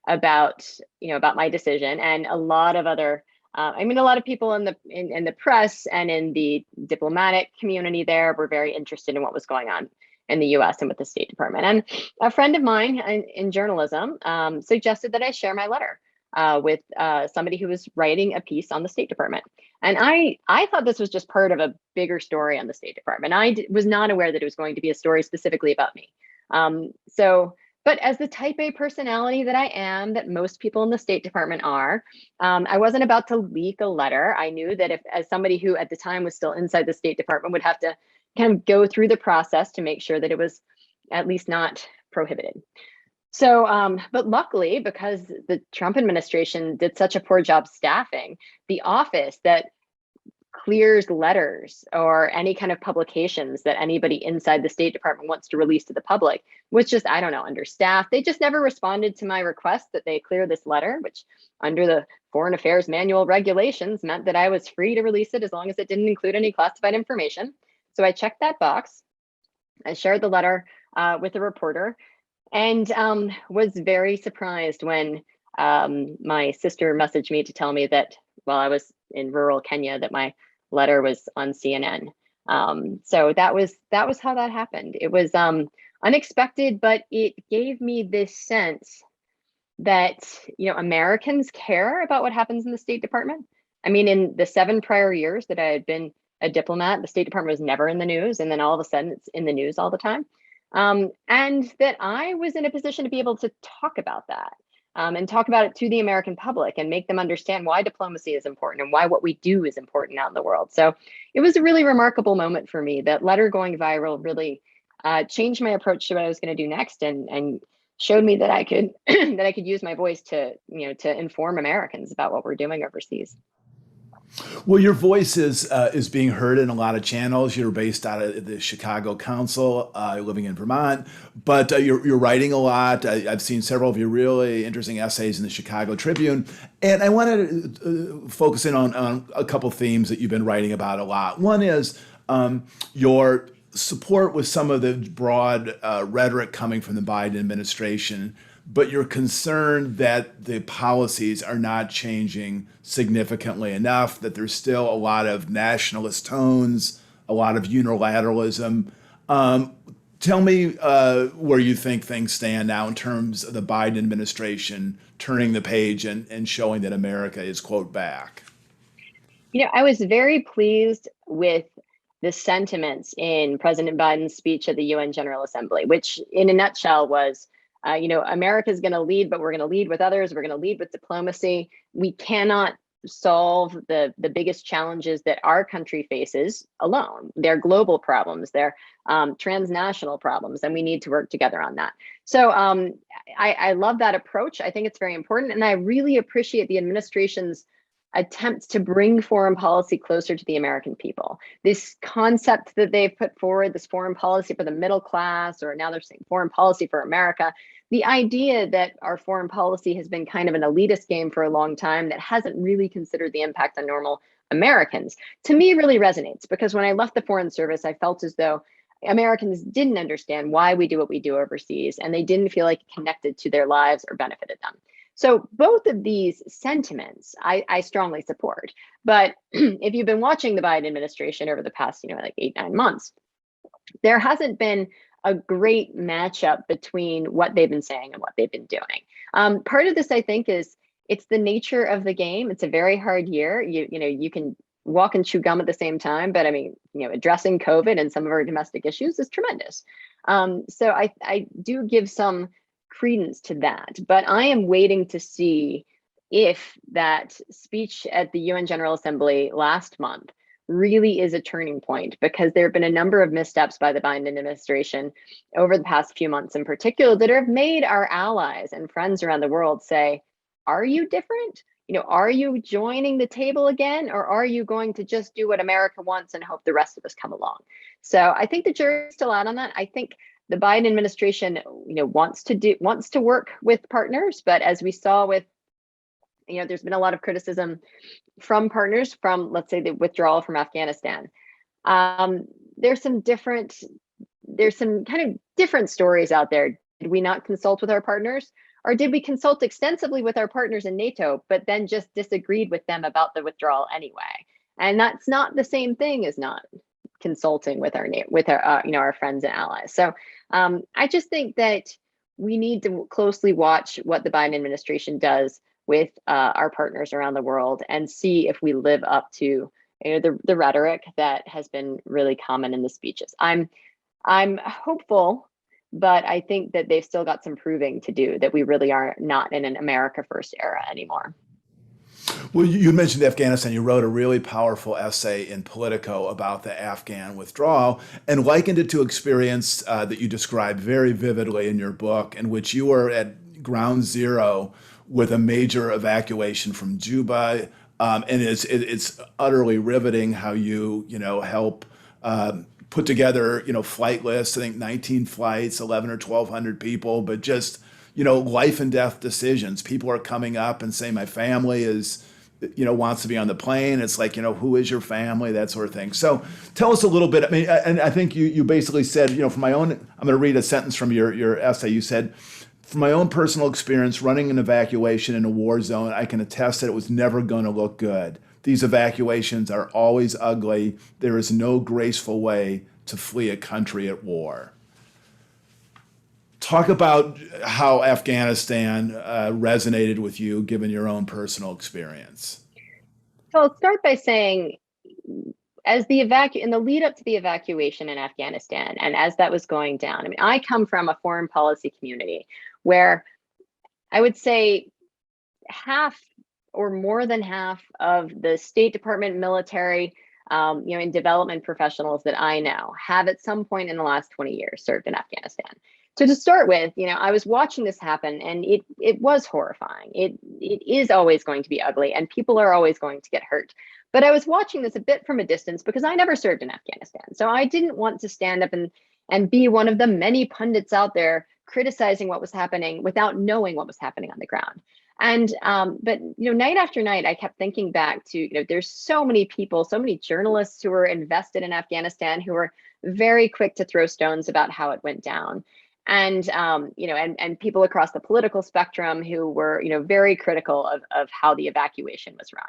B: about my decision, and a lot of other. A lot of people in the press and in the diplomatic community there were very interested in what was going on in the U.S. and with the State Department. And a friend of mine in journalism suggested that I share my letter with somebody who was writing a piece on the State Department. And I thought this was just part of a bigger story on the State Department. I was not aware that it was going to be a story specifically about me. But as the type A personality that I am, that most people in the State Department are, I wasn't about to leak a letter. I knew that as somebody who at the time was still inside the State Department would have to kind of go through the process to make sure that it was at least not prohibited. So, but luckily, because the Trump administration did such a poor job staffing, the office that clears letters or any kind of publications that anybody inside the State Department wants to release to the public was just, I don't know, understaffed. They just never responded to my request that they clear this letter, which under the Foreign Affairs Manual regulations meant that I was free to release it as long as it didn't include any classified information. So I checked that box. I shared the letter with a reporter and was very surprised when my sister messaged me to tell me that while I was in rural Kenya, that my letter was on CNN. So that was how that happened. It was unexpected, but it gave me this sense that Americans care about what happens in the State Department. I mean, in the 7 prior years that I had been a diplomat, the State Department was never in the news, and then all of a sudden it's in the news all the time. And that I was in a position to be able to talk about that. And talk about it to the American public and make them understand why diplomacy is important and why what we do is important out in the world. So it was a really remarkable moment for me. That letter going viral really changed my approach to what I was going to do next, and showed me that I could that I could use my voice to inform Americans about what we're doing overseas.
A: Well, your voice is being heard in a lot of channels. You're based out of the Chicago Council, living in Vermont, but you're writing a lot. I've seen several of your really interesting essays in the Chicago Tribune, and I wanted to focus in on a couple themes that you've been writing about a lot. One is your support with some of the broad rhetoric coming from the Biden administration, but you're concerned that the policies are not changing significantly enough, that there's still a lot of nationalist tones, a lot of unilateralism. Tell me where you think things stand now in terms of the Biden administration turning the page and showing that America is, quote, back.
B: I was very pleased with the sentiments in President Biden's speech at the UN General Assembly, which in a nutshell was, America's going to lead, but we're going to lead with others. We're going to lead with diplomacy. We cannot solve the biggest challenges that our country faces alone. They're global problems. They're transnational problems, and we need to work together on that. So I love that approach. I think it's very important, and I really appreciate the administration's attempts to bring foreign policy closer to the American people. This concept that they've put forward, this foreign policy for the middle class, or now they're saying foreign policy for America, the idea that our foreign policy has been kind of an elitist game for a long time that hasn't really considered the impact on normal Americans, to me really resonates, because when I left the Foreign Service, I felt as though Americans didn't understand why we do what we do overseas, and they didn't feel like it connected to their lives or benefited them. So both of these sentiments I strongly support. But if you've been watching the Biden administration over the past, like 8-9 months, there hasn't been a great matchup between what they've been saying and what they've been doing. Part of this, I think, is it's the nature of the game. It's a very hard year. You can walk and chew gum at the same time, but I mean, addressing COVID and some of our domestic issues is tremendous. So I do give some credence to that, but I am waiting to see if that speech at the UN General Assembly last month really is a turning point, because there have been a number of missteps by the Biden administration over the past few months in particular that have made our allies and friends around the world say, are you different? Are you joining the table again, or are you going to just do what America wants and hope the rest of us come along? So I think the jury's still out on that. I think the Biden administration, wants to work with partners, but as we saw with, there's been a lot of criticism from partners from, let's say, the withdrawal from Afghanistan. There's some kind of different stories out there. Did we not consult with our partners, or did we consult extensively with our partners in NATO, but then just disagreed with them about the withdrawal anyway? And that's not the same thing as not consulting with our friends and allies. So I just think that we need to closely watch what the Biden administration does with our partners around the world and see if we live up to the rhetoric that has been really common in the speeches. I'm hopeful, but I think that they've still got some proving to do, that we really are not in an America First era anymore.
A: Well, you mentioned Afghanistan. You wrote a really powerful essay in Politico about the Afghan withdrawal and likened it to experience that you described very vividly in your book, in which you were at ground zero with a major evacuation from Juba. And it's utterly riveting how you help put together flight lists. I think 19 flights, 11 or 1,200 people, but just life and death decisions. People are coming up and saying, my family is, wants to be on the plane. It's like, who is your family? That sort of thing. So tell us a little bit. I mean, and I think you basically said, from my own, I'm going to read a sentence from your essay. You said, from my own personal experience running an evacuation in a war zone, I can attest that it was never going to look good. These evacuations are always ugly. There is no graceful way to flee a country at war. Talk about how Afghanistan resonated with you, given your own personal experience.
B: So I'll start by saying, as in the lead up to the evacuation in Afghanistan, and as that was going down, I mean, I come from a foreign policy community where I would say half or more than half of the State Department, military, and development professionals that I know have at some point in the last 20 years served in Afghanistan. So to start with, I was watching this happen, and it was horrifying. It is always going to be ugly, and people are always going to get hurt. But I was watching this a bit from a distance because I never served in Afghanistan. So I didn't want to stand up and be one of the many pundits out there criticizing what was happening without knowing what was happening on the ground. But night after night, I kept thinking back to, there's so many people, so many journalists who were invested in Afghanistan who were very quick to throw stones about how it went down. And people across the political spectrum who were, very critical of how the evacuation was run.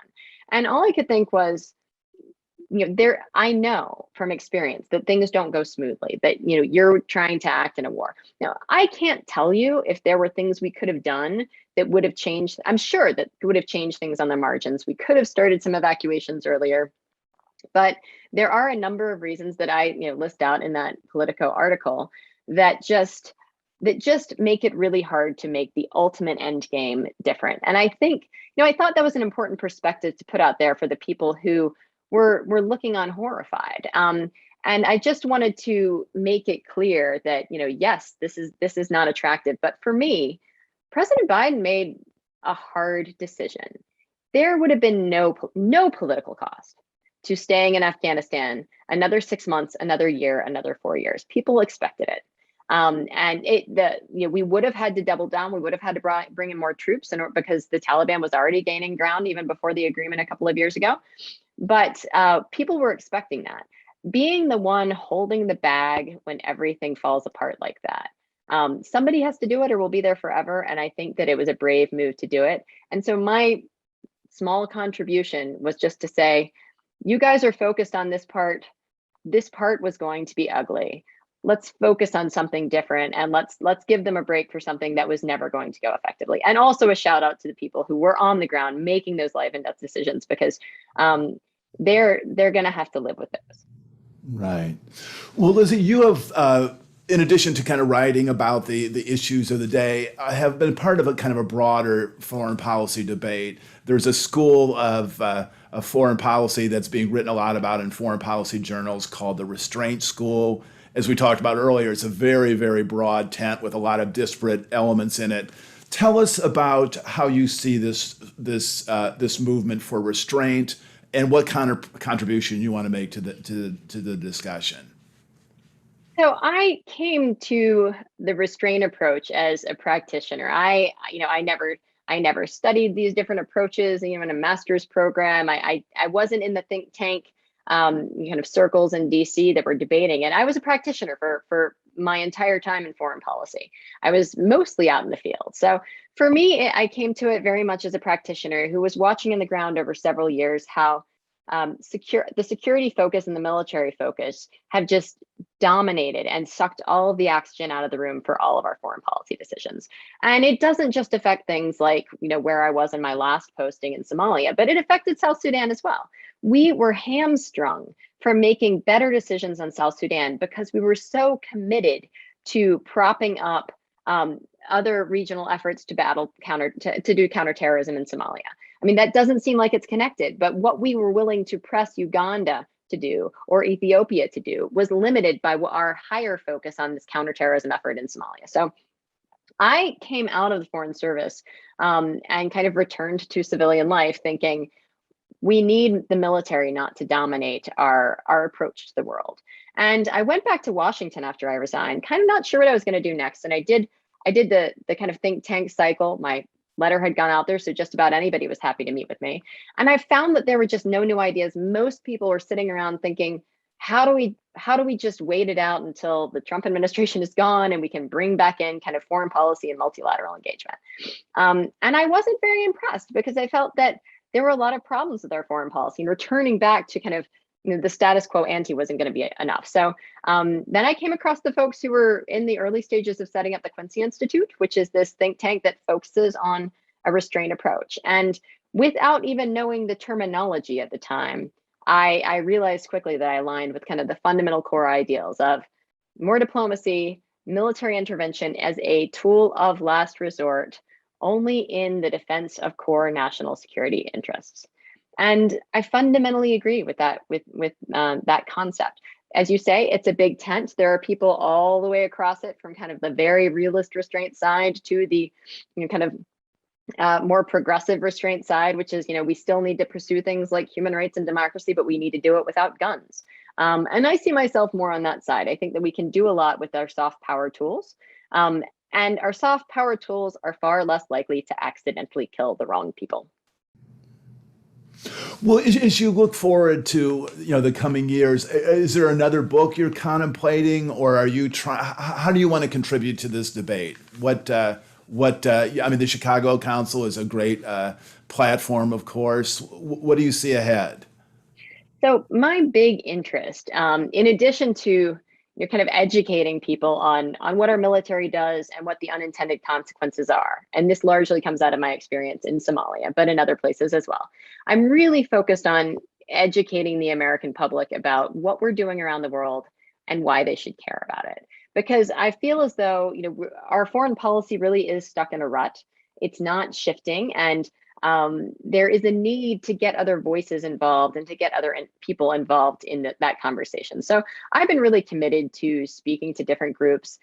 B: And all I could think was, I know from experience that things don't go smoothly, that, you're trying to act in a war. Now, I can't tell you if there were things we could have done that would have changed. I'm sure that would have changed things on the margins. We could have started some evacuations earlier, but there are a number of reasons that I, list out in that Politico article that just make it really hard to make the ultimate end game different. And I think, I thought that was an important perspective to put out there for the people who were looking on horrified. And I just wanted to make it clear that, yes, this is not attractive. But for me, President Biden made a hard decision. There would have been no political cost to staying in Afghanistan another 6 months, another year, another 4 years. People expected it. We would have had to double down. We would have had to bring in more troops because the Taliban was already gaining ground even before the agreement a couple of years ago. But people were expecting that. Being the one holding the bag when everything falls apart like that. Somebody has to do it or we'll be there forever. And I think that it was a brave move to do it. And so my small contribution was just to say, you guys are focused on this part. This part was going to be ugly. Let's focus on something different, and let's give them a break for something that was never going to go effectively. And also a shout out to the people who were on the ground making those life and death decisions, because they're going to have to live with this.
A: Right. Well, Lizzie, you have, in addition to kind of writing about the issues of the day, I have been part of a kind of a broader foreign policy debate. There's a school of foreign policy that's being written a lot about in foreign policy journals called the Restraint School. As we talked about earlier, it's a very, very broad tent with a lot of disparate elements in it. Tell us about how you see this movement for restraint and what kind of contribution you want to make to the discussion.
B: So I came to the restraint approach as a practitioner. I never studied these different approaches, even in a master's program. I wasn't in the think tank kind of circles in DC that were debating it. I was a practitioner for my entire time in foreign policy. I was mostly out in the field. So for me, I came to it very much as a practitioner who was watching in the ground over several years how the security focus and the military focus have just dominated and sucked all of the oxygen out of the room for all of our foreign policy decisions. And it doesn't just affect things like, where I was in my last posting in Somalia, but it affected South Sudan as well. We were hamstrung from making better decisions on South Sudan because we were so committed to propping up other regional efforts to do counterterrorism in Somalia. I mean, that doesn't seem like it's connected, but what we were willing to press Uganda to do or Ethiopia to do was limited by our higher focus on this counterterrorism effort in Somalia. So I came out of the Foreign Service and kind of returned to civilian life thinking we need the military not to dominate our approach to the world. And I went back to Washington after I resigned, kind of not sure what I was going to do next. And I did the kind of think tank cycle. My letter had gone out there, so just about anybody was happy to meet with me. And I found that there were just no new ideas. Most people were sitting around thinking, how do we just wait it out until the Trump administration is gone and we can bring back in kind of foreign policy and multilateral engagement? And I wasn't very impressed because I felt that there were a lot of problems with our foreign policy, and returning back to kind of the status quo ante wasn't going to be enough. So then I came across the folks who were in the early stages of setting up the Quincy Institute, which is this think tank that focuses on a restraint approach. And without even knowing the terminology at the time, I realized quickly that I aligned with kind of the fundamental core ideals of more diplomacy, military intervention as a tool of last resort, only in the defense of core national security interests. And I fundamentally agree with that, with that concept. As you say, it's a big tent. There are people all the way across it, from kind of the very realist restraint side to the kind of more progressive restraint side, which is, we still need to pursue things like human rights and democracy, but we need to do it without guns. And I see myself more on that side. I think that we can do a lot with our soft power tools. And our soft power tools are far less likely to accidentally kill the wrong people.
A: Well, as you look forward to the coming years, is there another book you're contemplating, or are you trying? How do you want to contribute to this debate? I mean, the Chicago Council is a great platform, of course. What do you see ahead?
B: So my big interest, in addition to kind of educating people on what our military does and what the unintended consequences are, and this largely comes out of my experience in Somalia, but in other places as well. I'm really focused on educating the American public about what we're doing around the world and why they should care about it. Because I feel as though our foreign policy really is stuck in a rut. It's not shifting, and there is a need to get other voices involved and to get other people involved in that conversation. So I've been really committed to speaking to different groups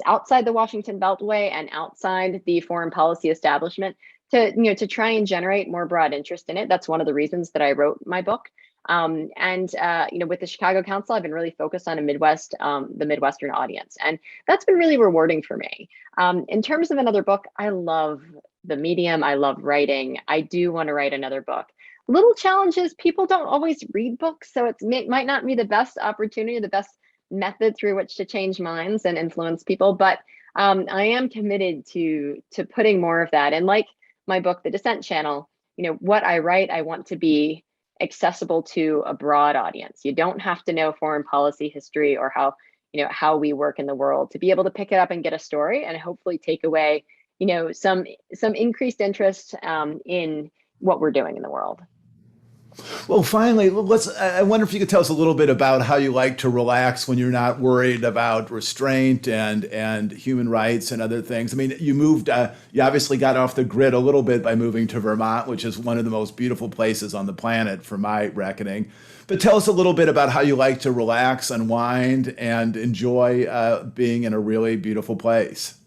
B: outside the Washington Beltway and outside the foreign policy establishment to try and generate more broad interest in it. That's one of the reasons that I wrote my book. With the Chicago Council, I've been really focused on the Midwestern audience, and that's been really rewarding for me. In terms of another book, I love the medium. I love writing. I do want to write another book. Little challenges, people don't always read books, so it might not be the best opportunity, the best method through which to change minds and influence people, but I am committed to putting more of that. And like my book, The Dissent Channel, what I write, I want to be accessible to a broad audience. You don't have to know foreign policy history or how we work in the world to be able to pick it up and get a story and hopefully take away some increased interest in what we're doing in the world.
A: Well, finally, I wonder if you could tell us a little bit about how you like to relax when you're not worried about restraint and human rights and other things. I mean, you obviously got off the grid a little bit by moving to Vermont, which is one of the most beautiful places on the planet, for my reckoning. But tell us a little bit about how you like to relax, unwind, and enjoy being in a really beautiful place.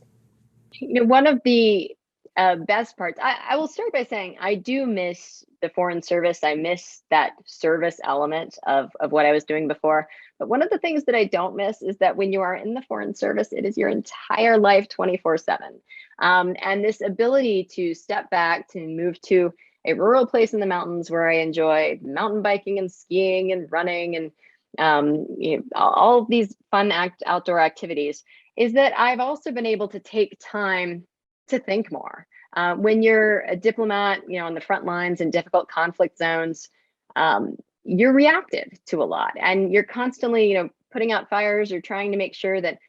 B: One of the best parts, I will start by saying I do miss the foreign service. I miss that service element of what I was doing before. But one of the things that I don't miss is that when you are in the foreign service, it is your entire life 24/7. And this ability to step back, to move to a rural place in the mountains where I enjoy mountain biking and skiing and running and all of these fun outdoor activities, is that I've also been able to take time to think more. When you're a diplomat, on the front lines in difficult conflict zones, you're reactive to a lot, and you're constantly, putting out fires or trying to make sure that,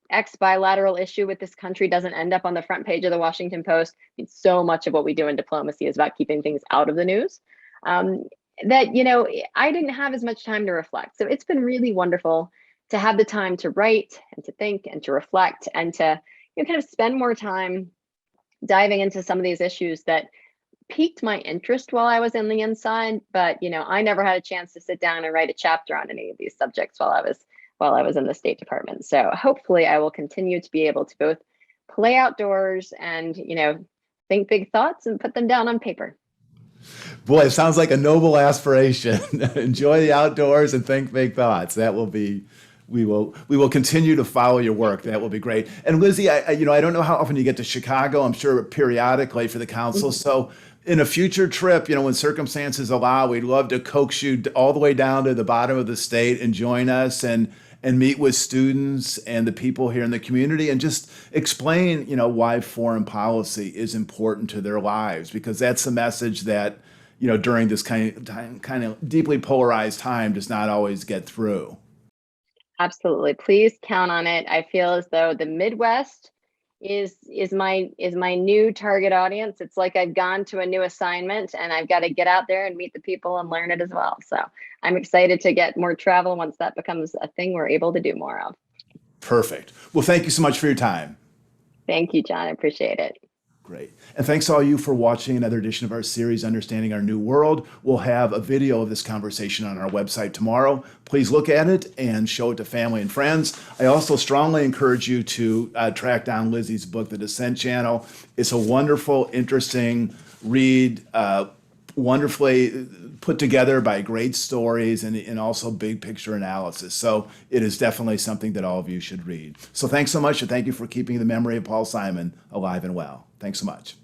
B: X bilateral issue with this country doesn't end up on the front page of the Washington Post. So much of what we do in diplomacy is about keeping things out of the news. I didn't have as much time to reflect. So it's been really wonderful to have the time to write and to think and to reflect and to kind of spend more time diving into some of these issues that piqued my interest while I was in the inside. But I never had a chance to sit down and write a chapter on any of these subjects while I was in the State Department. So hopefully I will continue to be able to both play outdoors and think big thoughts and put them down on paper.
A: Boy, it sounds like a noble aspiration. Enjoy the outdoors and think big thoughts. That will be. We will continue to follow your work. That will be great. And Lizzie, I don't know how often you get to Chicago. I'm sure periodically for the council. So in a future trip, when circumstances allow, we'd love to coax you all the way down to the bottom of the state and join us and meet with students and the people here in the community and just explain, why foreign policy is important to their lives, because that's the message that, during this kind of deeply polarized time does not always get through.
B: Absolutely. Please count on it. I feel as though the Midwest is my new target audience. It's like I've gone to a new assignment and I've got to get out there and meet the people and learn it as well. So I'm excited to get more travel once that becomes a thing we're able to do more of.
A: Perfect. Well, thank you so much for your time.
B: Thank you, John. I appreciate it.
A: Great. And thanks to all you for watching another edition of our series, Understanding Our New World. We'll have a video of this conversation on our website tomorrow. Please look at it and show it to family and friends. I also strongly encourage you to track down Lizzie's book, The Dissent Channel. It's a wonderful, interesting read, wonderfully put together by great stories and also big picture analysis. So it is definitely something that all of you should read. So thanks so much, and thank you for keeping the memory of Paul Simon alive and well. Thanks so much.